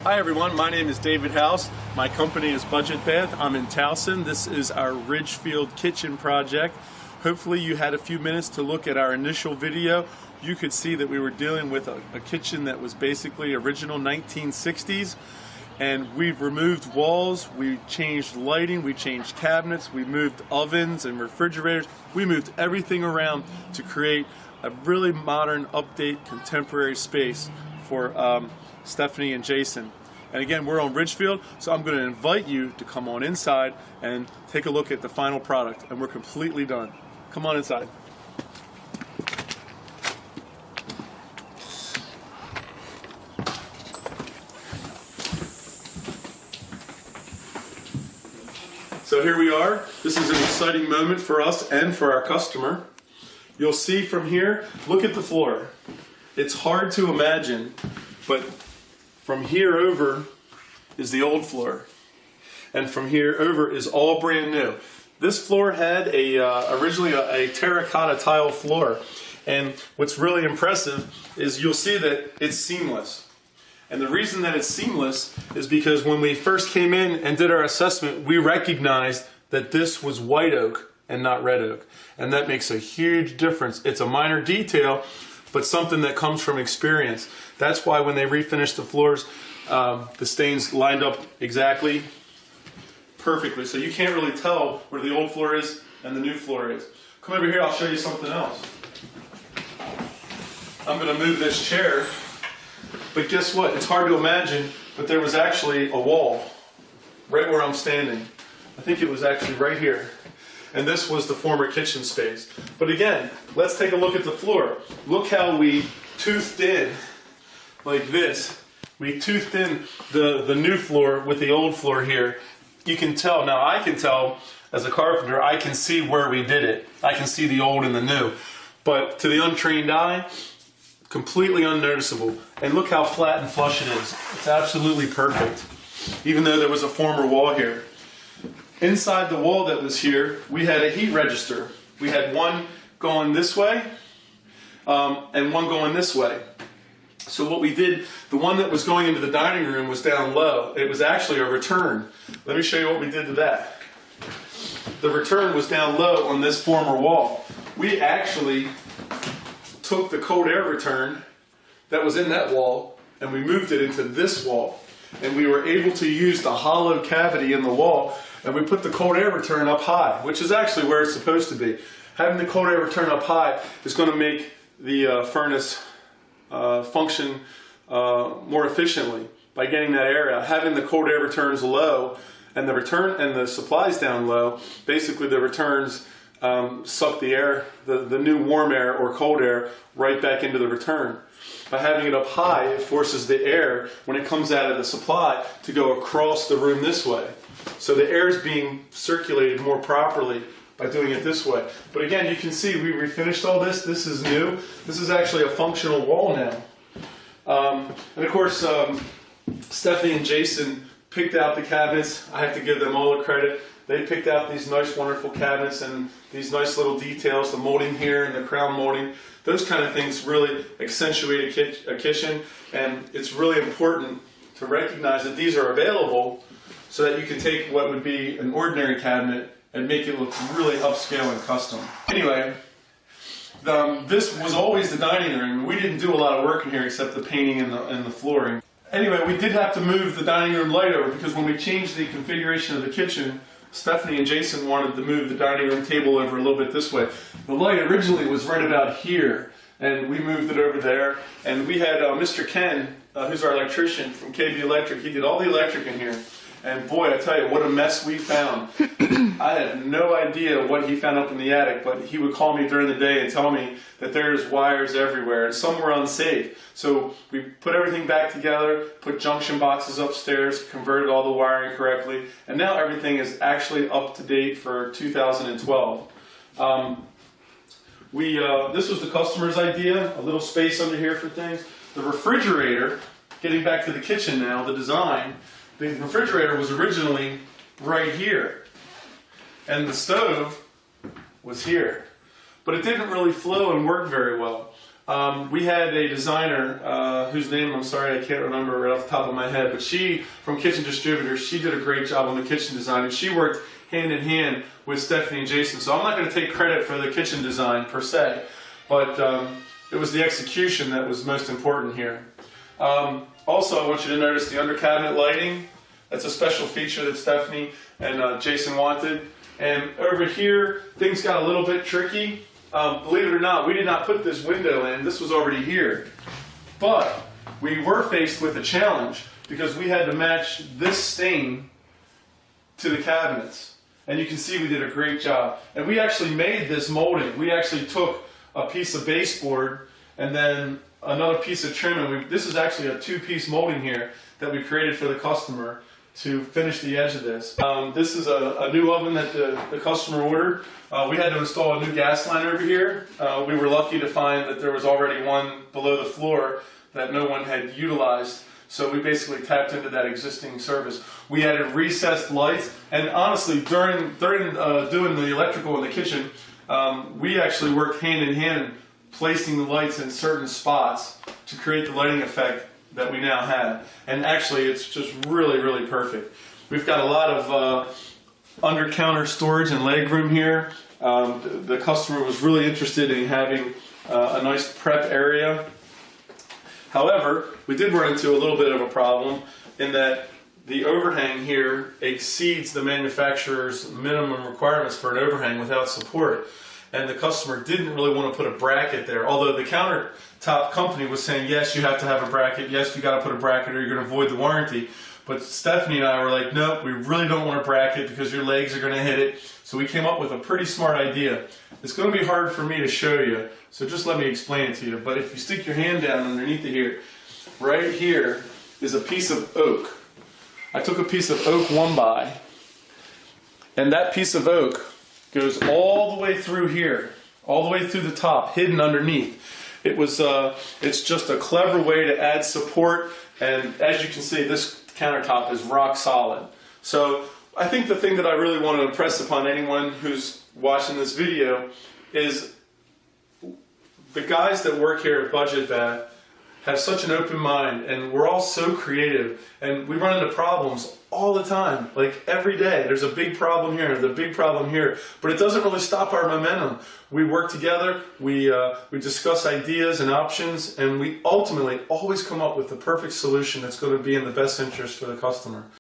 Hi everyone, my name is David House. My company is Budget Bath. I'm in Towson. This is our Ridgefield kitchen project. Hopefully you had a few minutes to look at our initial video. You could see that we were dealing with a kitchen that was basically original 1960s, and we've removed walls, we changed lighting, we changed cabinets, we moved ovens and refrigerators. We moved everything around to create a really modern, update, contemporary space for Stephanie and Jason. And again, we're on Ridgefield, so I'm going to invite you to come on inside and take a look at the final product. And we're completely done. Come on inside. So here we are. This is an exciting moment for us and for our customer. You'll see from here, look at the floor. It's hard to imagine, but from here over is the old floor, and from here over is all brand new. This floor had originally a terracotta tile floor, and what's really impressive is you'll see that it's seamless. And the reason that it's seamless is because when we first came in and did our assessment, we recognized that this was white oak and not red oak, and that makes a huge difference. It's a minor detail, but something that comes from experience. That's why when they refinished the floors, the stains lined up exactly perfectly. So you can't really tell where the old floor is and the new floor is. Come over here, I'll show you something else. I'm going to move this chair, but guess what? It's hard to imagine, but there was actually a wall right where I'm standing. I think it was actually right here. And this was the former kitchen space. But again, let's take a look at the floor. Look how we toothed in, like this. We toothed in the new floor with the old floor here. You can tell, now I can tell as a carpenter, I can see where we did it. I can see the old and the new. But to the untrained eye, completely unnoticeable. And look how flat and flush it is. It's absolutely perfect, even though there was a former wall here. Inside the wall that was here, we had a heat register. We had one going this way and one going this way. So what we did, the one that was going into the dining room was down low. It was actually a return. Let me show you what we did to that. The return was down low on this former wall. We actually took the cold air return that was in that wall and we moved it into this wall. And we were able to use the hollow cavity in the wall, and we put the cold air return up high, which is actually where it's supposed to be. Having the cold air return up high is going to make the furnace function more efficiently by getting that air out. Having the cold air returns low and the supplies down low, basically the returns suck the air, the new warm air or cold air, right back into the return. By having it up high, it forces the air, when it comes out of the supply, to go across the room this way. So the air is being circulated more properly by doing it this way. But again, you can see we refinished all this. This is new. This is actually a functional wall now. And of course, Stephanie and Jason picked out the cabinets. I have to give them all the credit. They picked out these nice, wonderful cabinets and these nice little details, the molding here and the crown molding. Those kind of things really accentuate a kitchen, and it's really important to recognize that these are available so that you can take what would be an ordinary cabinet and make it look really upscale and custom. Anyway, this was always the dining room. We didn't do a lot of work in here except the painting and the flooring. Anyway, we did have to move the dining room light over because when we changed the configuration of the kitchen, Stephanie and Jason wanted to move the dining room table over a little bit this way. The light originally was right about here, and we moved it over there. And we had Mr. Ken, who's our electrician from KB Electric. He did all the electric in here. And boy, I tell you, what a mess we found. I had no idea what he found up in the attic, but he would call me during the day and tell me that there's wires everywhere, and some were unsafe. So we put everything back together, put junction boxes upstairs, converted all the wiring correctly, and now everything is actually up to date for 2012. This was the customer's idea, a little space under here for things. The refrigerator, getting back to the kitchen now, the design, the refrigerator was originally right here, and the stove was here. But it didn't really flow and work very well. we had a designer whose name I'm sorry I can't remember right off the top of my head, but she, from Kitchen Distributors, she did a great job on the kitchen design, and she worked hand in hand with Stephanie and Jason. So I'm not going to take credit for the kitchen design per se, but it was the execution that was most important here. Also, I want you to notice the under cabinet lighting. That's a special feature that Stephanie and Jason wanted. And over here, things got a little bit tricky. Believe it or not, we did not put this window in. This was already here. But we were faced with a challenge because we had to match this stain to the cabinets. And you can see we did a great job. And we actually made this molding. We actually took a piece of baseboard and then another piece of trim. And this is actually a two-piece molding here that we created for the customer to finish the edge of this. This is a new oven that the customer ordered. We had to install a new gas line over here. We were lucky to find that there was already one below the floor that no one had utilized. So we basically tapped into that existing service. We added recessed lights, and honestly, during doing the electrical in the kitchen, we actually worked hand in hand placing the lights in certain spots to create the lighting effect that we now have. And actually, it's just really, really perfect. We've got a lot of under-counter storage and leg room here. The customer was really interested in having a nice prep area. However, we did run into a little bit of a problem in that the overhang here exceeds the manufacturer's minimum requirements for an overhang without support. And the customer didn't really want to put a bracket there, although the countertop company was saying, yes, you have to have a bracket, yes, you got to put a bracket or you're going to void the warranty. But Stephanie and I were like, nope, we really don't want a bracket because your legs are going to hit it. So we came up with a pretty smart idea. It's going to be hard for me to show you, so just let me explain it to you. But if you stick your hand down underneath it here, right here is a piece of oak. I took a piece of oak 1x, and that piece of oak goes all the way through here, all the way through the top, hidden underneath. It's just a clever way to add support, and as you can see, this countertop is rock solid. So I think the thing that I really want to impress upon anyone who's watching this video is the guys that work here at Budget Bath have such an open mind, and we're all so creative, and we run into problems all the time, like every day. There's a big problem here, there's a big problem here, but it doesn't really stop our momentum. We work together, we discuss ideas and options, and we ultimately always come up with the perfect solution that's going to be in the best interest for the customer.